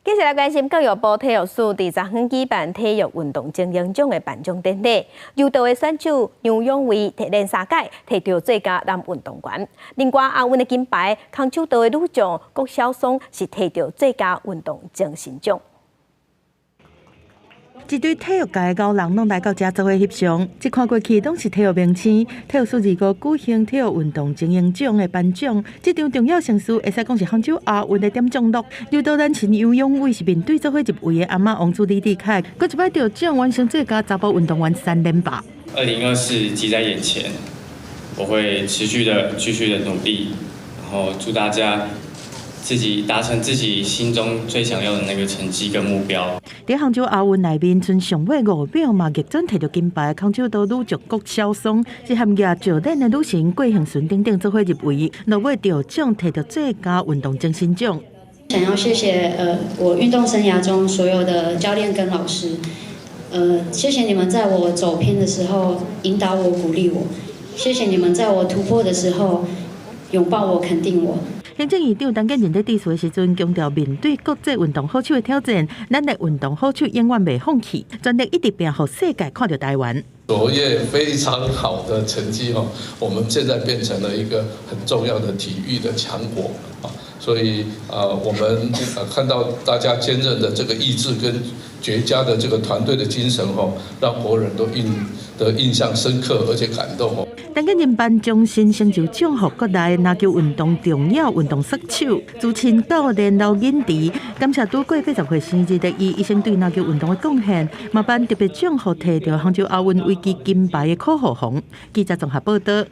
接下来关心教育部体育署伫昨昏举办体育运动精英奖的颁奖典礼，柔道的选手杨永伟连3届摕到最佳男运动员。另外，奥运的金牌空手道的女将郭晓松是摕到最佳运动精神奖。一堆体育界的高人拢来到这做伙翕相，一看过去拢是体育明星。体育署25举行体育运动精英奖的颁奖，这场重要盛事会使讲是杭州亚运的点钟录。柔道男神杨永伟是面对做伙入围的阿妈王助理李凯，佮一摆得奖完成最佳查甫运动员3连霸。2024即在眼前，我会持续的继续的努力，然后祝大家自己达成自己心中最想要的那个成绩跟目标。在杭州亚运内面，剩上尾5秒嘛，逆转摕到金牌的空手道女将郭晓松，是含亚照练的女神郭幸顺等等做伙入围，落尾得奖摕到最佳运动精神奖。想要谢谢我运动生涯中所有的教练跟老师，谢谢你们在我走偏的时候引导我、鼓励我，谢谢你们在我突破的时候拥抱我、肯定我。行政院长陈建仁在致辞的时阵强调，面对国际运动好手的挑战，咱的运动好手永远袂放弃，全力一直拼，让世界看到台湾。卓越非常好的成绩哦，我们现在变成了一个很重要的体育的强国啊，所以我们看到大家坚韧的这个意志跟绝佳的这个团队的精神哦，让国人都印象深刻而且感动哦。陈建仁颁奖新成就奖予国内篮球运动重要运动杀手朱清教练刘允迪，感谢度过80岁生日的伊生对篮球运动的贡献，嘛颁特别奖予摕到杭州亚运危机金牌的柯浩宏。记者综合报道。